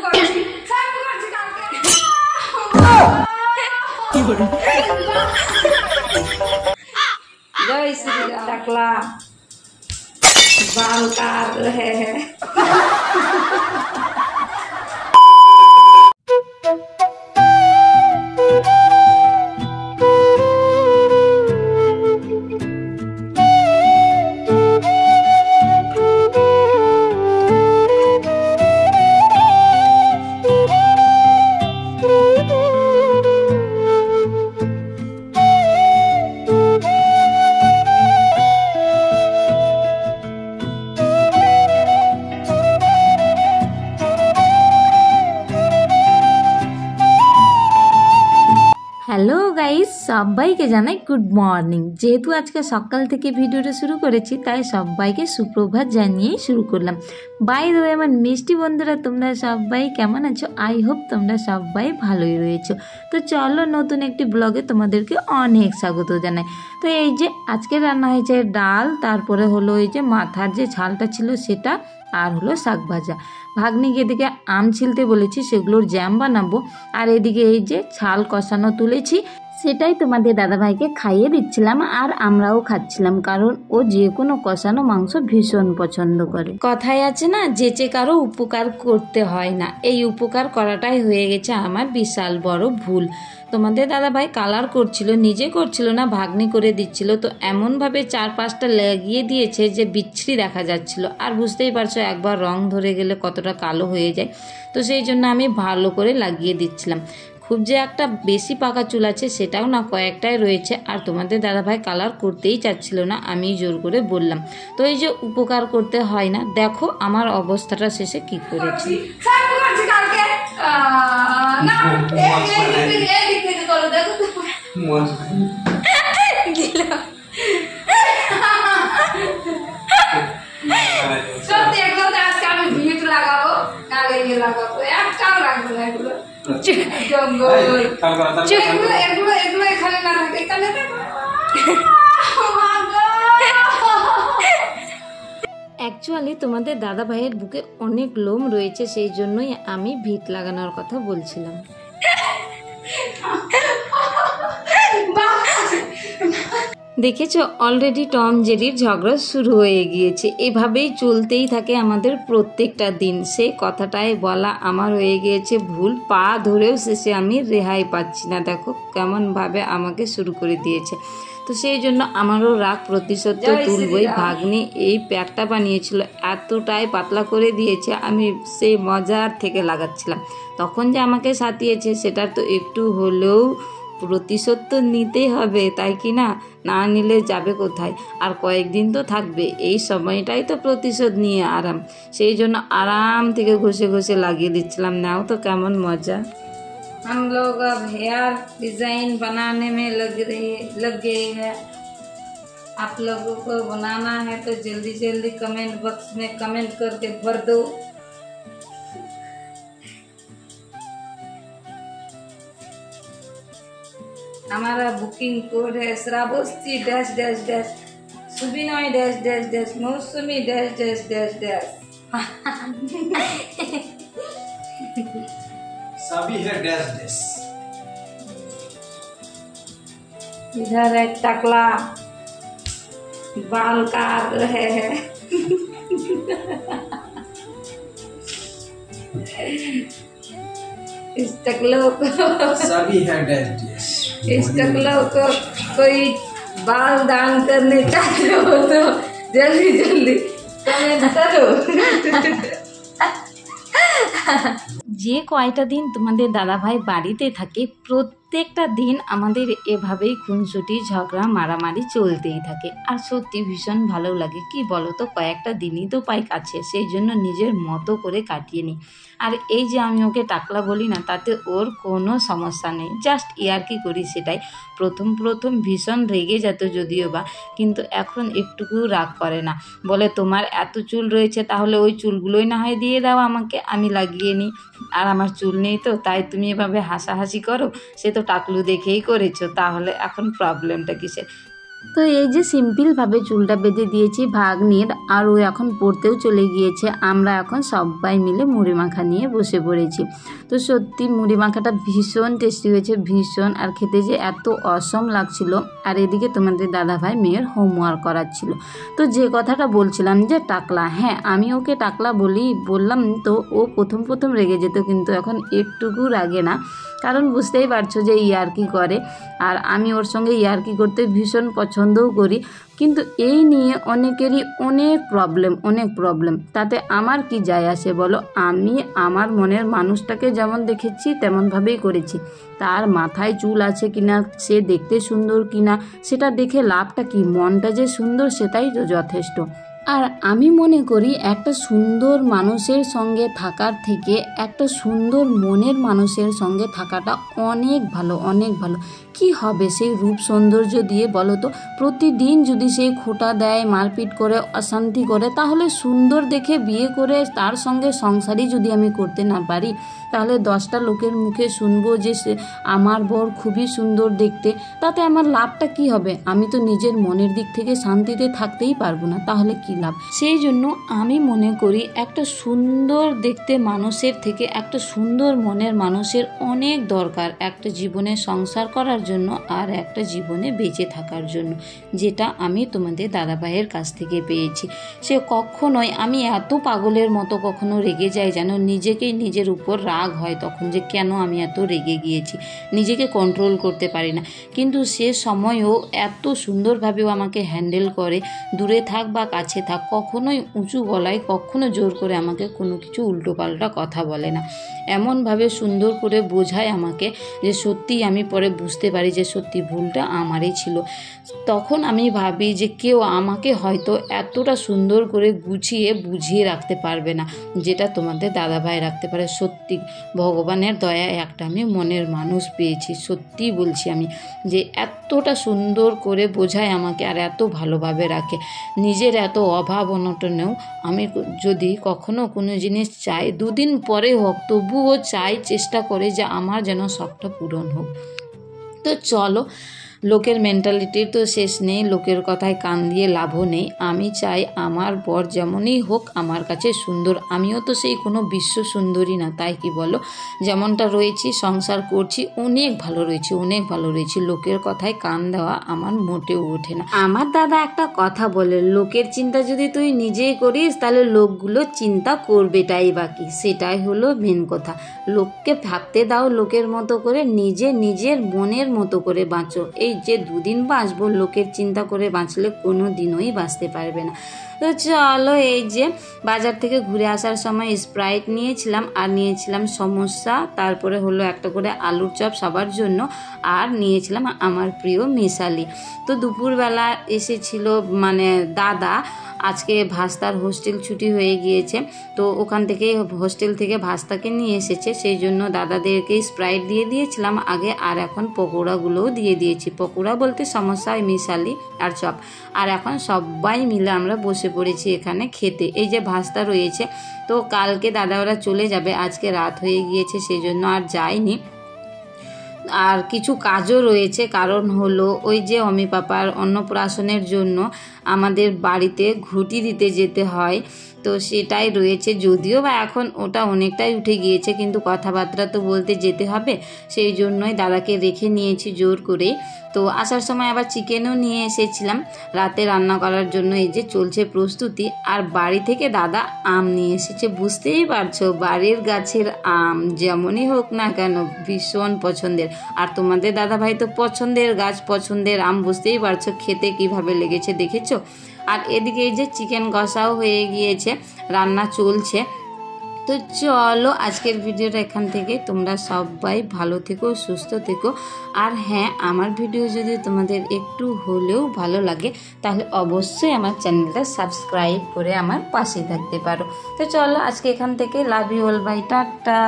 जय श्री राम। टकला बाल काट रहे हैं। হ্যালো গাইস, সবাইকে জানাই গুড মর্নিং। যেহেতু আজকে সকাল থেকে ভিডিওটা শুরু করেছি, তাই সবাইকে সুপ্রভাত জানিয়েই শুরু করলাম। বাই দ্য ওয়ে, আমার মিষ্টি বন্ধুরা, তোমরা সবাই কেমন আছো? আই হোপ তোমরা সবাই ভালোই রয়েছো। তো চলো, নতুন একটি ব্লগে তোমাদেরকে অনেক স্বাগত জানাই। তো এই যে আজকে রান্না হয়েছে ডাল, তারপরে হলো এই যে মাথার যে ছালটা ছিল সেটা, আর হলো শাক ভাজা। ভাগ্নিকে এদিকে আম ছিলতে বলেছি, সেগুলোর জ্যাম বানাবো। আর এদিকে এই যে ছাল কষানো তুলেছি, সেটাই তোমাদের দাদাভাইকে খাইয়ে দিচ্ছিলাম, আর আমরাও খাচ্ছিলাম, কারণ ও যে কোনো কষানো মাংস ভীষণ পছন্দ করে। কথায় আছে না, যেচে কারো উপকার করতে হয় না, এই উপকার করাটাই হয়ে গেছে আমার বিশাল বড় ভুল। তোমাদের দাদাভাই কালার করছিল, নিজে করছিল না, ভাগ্নি করে দিচ্ছিল। তো এমনভাবে 4-5টা লাগিয়ে দিয়েছে যে বিচ্ছিরি দেখা যাচ্ছিল। আর বুঝতেই পারছো, একবার রং ধরে গেলে কতটা কালো হয়ে যায়। তো সেই জন্য আমি ভালো করে লাগিয়ে দিচ্ছিলাম। খুব যে একটা বেশি পাকা চুল আছে সেটাও না, কয়েকটাই রয়েছে। আর তোমাদের দাদাভাই কালার করতেই চাচ্ছিল না, আমি জোর করে বললাম। তো এই যে উপকার করতে হয় না, দেখো আমার অবস্থাটা শেষে কি করেছি। অ্যাকচুয়ালি তোমাদের দাদা ভাইয়ের বুকে অনেক লোম রয়েছে, সেই জন্যই আমি ভিট লাগানোর কথা বলছিলাম। দেখেছো, অলরেডি টম জেরির ঝগড়া শুরু হয়ে গিয়েছে। এভাবেই চলতেই থাকে আমাদের প্রত্যেকটা দিন। সেই কথাটাই বলা আমার হয়ে গিয়েছে ভুল। পা ধরেও শেষে আমি রেহাই পাচ্ছি না। দেখো কেমনভাবে আমাকে শুরু করে দিয়েছে। তো সেই জন্য আমারও রাগ প্রতিশোধ তো তুলবই। ভাগ্নি এই প্যাকটা বানিয়েছিল, এতটাই পাতলা করে দিয়েছে, আমি সেই মজার থেকে লাগাচ্ছিলাম। তখন যে আমাকে সাথিয়েছে, সেটার তো একটু হলেও প্রতিশোধ তো নিতেই হবে, তাই কি না? না নিলে যাবে কোথায়? আর কয়েকদিন তো থাকবে, এই সময়টাই তো প্রতিশোধ নিয়ে আরাম। সেই জন্য আরাম থেকে ঘষে ঘষে লাগিয়ে দিচ্ছিলাম। নাও তো কেমন মজা। हम लोग अब हेयर डिजाइन बनाने में लग गए हैं। आप लोगों को बनाना है तो जल्दी जल्दी कमेंट बॉक्स में कमेंट करके भर दो। हमारा बुकिंग कोड है Shravasti dash dash dash Subinay dash dash dash Mousumi dash dash dash dash. सभी है डैश डैश। इधर है टकला बाल काट रहे हैं। इस टकलों को सभी है डैश डैश। इस टकलों को कोई बाल दान करने चाहते हो तो जल्दी जल्दी कमेंट करो। যে কয়টা দিন তোমাদের দাদাভাই বাড়িতে থাকে, প্রত্যেকটা দিন আমাদের এভাবেই খুনসুটি ঝগড়া মারামারি চলতেই থাকে। আর সত্যি ভীষণ ভালো লাগে। কি বলো তো, কয়েকটা দিনই তো পাই কাছে, সেই জন্য নিজের মতো করে কাটিয়ে নিই। আর এই যে আমি ওকে টাকলা বলি না, তাতে ওর কোনো সমস্যা নেই, জাস্ট ইয়ার্কি করি সেটাই। প্রথম প্রথম ভীষণ রেগে যেত যদিও বা, কিন্তু এখন একটুকু রাগ করে না। বলে তোমার এত চুল রয়েছে, তাহলে ওই চুলগুলোই না হয় দিয়ে দাও আমাকে, আমি লাগিয়ে নিই। আর আমার চুল নেই তো, তাই তুমি এভাবে হাসাহাসি করো। সে তো টাকলু দেখেই করেছো, তাহলে এখন প্রবলেমটা কিসের? তো এই যে সিম্পলভাবে চুলটা বেঁধে দিয়েছি ভাগ্নির, আর ও এখন পড়তেও চলে গিয়েছে। আমরা এখন সবাই মিলে মুড়ি মাখা নিয়ে বসে পড়েছি। তো সত্যি মুড়ি মাখাটা ভীষণ টেস্টি হয়েছে, ভীষণ, আর খেতে যে এত অসম লাগছিল। আর এদিকে তোমাদের দাদাভাই মেয়ের হোমওয়ার্ক করাচ্ছিল। তো যে কথাটা বলছিলাম যে টাকলা, হ্যাঁ আমি ওকে টাকলা বললাম, তো ও প্রথম রেগে যেত, কিন্তু এখন একটুকু রাগে না, কারণ বুঝতেই পারছো যে ইয়ার্কি করে। আর আমি ওর সঙ্গে ইয়ার্কি করতে ভীষণ পছন্দও করি, কিন্তু এই নিয়ে অনেকেরই অনেক প্রবলেম। তাতে আমার কি যায় আসে বলো? আমি আমার মনের মানুষটাকে যেমন দেখেছি তেমনভাবেই করেছি। তার মাথায় চুল আছে কিনা, সে দেখতে সুন্দর কিনা, সেটা দেখে লাভটা কি? মনটা যে সুন্দর সেটাই তো যথেষ্ট। আর আমি মনে করি একটা সুন্দর মানুষের সঙ্গে থাকার থেকে একটা সুন্দর মনের মানুষের সঙ্গে থাকাটা অনেক ভালো। কি হবে সেই রূপ সৌন্দর্য দিয়ে বলো তো? প্রতিদিন যদি সেই খোঁটা দেয়, মারপিট করে, অশান্তি করে, তাহলে সুন্দর দেখে বিয়ে করে তার সঙ্গে সংসারই যদি আমি করতে না পারি, তাহলে 10টা লোকের মুখে শুনবো যে সে আমার বর খুবই সুন্দর দেখতে, তাতে আমার লাভটা কি হবে? আমি তো নিজের মনের দিক থেকে শান্তিতে থাকতেই পারবো না, তাহলে কি লাভ? সেই জন্য আমি মনে করি একটা সুন্দর দেখতে মানুষের থেকে একটা সুন্দর মনের মানুষের অনেক দরকার, একটা জীবনে সংসার করার জন্য আর একটা জীবনে বেঁচে থাকার জন্য, যেটা আমি তোমাদের দাদাভাইয়ের কাছ থেকে পেয়েছি। সে কখনোই, আমি এত পাগলের মতো কখনো রেগে যাই যেন নিজেকেই নিজের উপর রাগ হয় তখন, যে কেন আমি এত রেগে গিয়েছি, নিজেকে কন্ট্রোল করতে পারি না। কিন্তু সে সময়ও এত সুন্দরভাবেও আমাকে হ্যান্ডেল করে, দূরে থাক বা কাছে থাক, কখনোই উঁচু গলায়, কখনো জোর করে আমাকে কোনো কিছু উল্টোপাল্টা কথা বলে না। এমনভাবে সুন্দর করে বোঝায় আমাকে যে সত্যিই আমি পরে বুঝতে পারি যে সত্যি ভুলটা আমারই ছিল। তখন আমি ভাবি যে কেউ আমাকে হয়তো এতটা সুন্দর করে বুঝিয়ে রাখতে পারবে না, যেটা তোমাদের দাদাভাই রাখতে পারে। সত্যি ভগবানের দয়ায় একটা আমি মনের মানুষ পেয়েছি, সত্যি বলছি আমি, যে এতটা সুন্দর করে বোঝায় আমাকে আর এত ভালোভাবে রাখে। নিজের এত অভাব অনটনেও আমি যদি কখনো কোনো জিনিস চাই, 2 দিন পরে হোক, তবুও চাই, চেষ্টা করে যে আমার যেন শখটা পূরণ হোক। তো চলো, লোকের মেন্টালিটির তো শেষ নেই, লোকের কথায় কান দিয়ে লাভও নেই। আমি চাই আমার বর যেমনই হোক আমার কাছে সুন্দর। আমিও তো সেই কোনো বিশ্ব সুন্দরী না, তাই কি বলো? যেমনটা রয়েছি, সংসার করছি, অনেক ভালো রয়েছি। লোকের কথায় কান দেওয়া আমার মোটেও ওঠে না। আমার দাদা একটা কথা বলে, লোকের চিন্তা যদি তুই নিজেই করিস তাহলে লোকগুলো চিন্তা করবেটাই বাকি। সেটাই হলো মেন কথা। লোককে ভাবতে দাও লোকের মতো করে, নিজের মনের মতো করে বাঁচো। এই যে 2 দিন বাঁচবো, লোকের চিন্তা করে বাঁচলে কোনো দিনই বাঁচতে পারবে না। তো চলো, এই যে বাজার থেকে ঘুরে আসার সময় স্প্রাইট নিয়েছিলাম, আর নিয়েছিলাম সমোসা, তারপরে হলো একটা করে আলুর চপ সবার জন্য, আর নিয়েছিলাম আমার প্রিয় মিশালি। তো দুপুরবেলা এসেছিল মানে দাদা, আজকে ভাস্তার হোস্টেল ছুটি হয়ে গিয়েছে, তো ওখান থেকে হোস্টেল থেকে ভাস্তাকে নিয়ে এসেছে, সেই জন্য দাদাদেরকে স্প্রাইট দিয়ে দিয়েছিলাম আগে, আর এখন পকোড়াগুলোও দিয়ে দিয়েছি। পকোড়া বলতে সমোসা, মিশালি আর চপ। আর এখন সবাই মিলে আমরা বসে পড়েছি এখানে খেতে। এই যে ভাস্তা রয়েছে, তো কালকে দাদা ওরা চলে যাবে, আজকে রাত হয়ে গিয়েছে সেই জন্য আর যায়নি। আর কিছু কাজও রয়েছে, কারণ হলো ওই যে অমি পাপার অন্নপ্রাশনের জন্য আমাদের বাড়িতে ঘুঁটি দিতে যেতে হয়, তো সেটাই রয়েছে। যদিও বা এখন ওটা অনেকটাই উঠে গিয়েছে, কিন্তু কথাবার্তা তো বলতে যেতে হবে, সেই জন্যই দাদাকে রেখে নিয়েছি জোর করে। তো আসার সময় আবার চিকেনও নিয়ে এসেছিলাম রাতে রান্না করার জন্য। এই যে চলছে প্রস্তুতি। আর বাড়ি থেকে দাদা আম নিয়ে এসেছে, বুঝতেই পারছো বাড়ির গাছের আম যেমনই হোক না কেন ভীষণ পছন্দের। আর তোমাদের দাদা ভাই তো পছন্দের গাছ, পছন্দের আম, বুঝতেই পারছো খেতে কিভাবে লেগেছে, দেখেছো? আর এদিকে এই যে চিকেন কষাও হয়ে গিয়েছে, রান্না চলছে। তো চলো, আজকের ভিডিওটা এখান থেকে। তোমরা সবাই ভালো থেকো, সুস্থ থেকো। আর হ্যাঁ, আমার ভিডিও যদি তোমাদের একটু হলেও ভালো লাগে তাহলে অবশ্যই আমার চ্যানেলটা সাবস্ক্রাইব করে আমার পাশে থাকতে পারো। তো চলো, আজকে এখান থেকে love you all, bye, tata.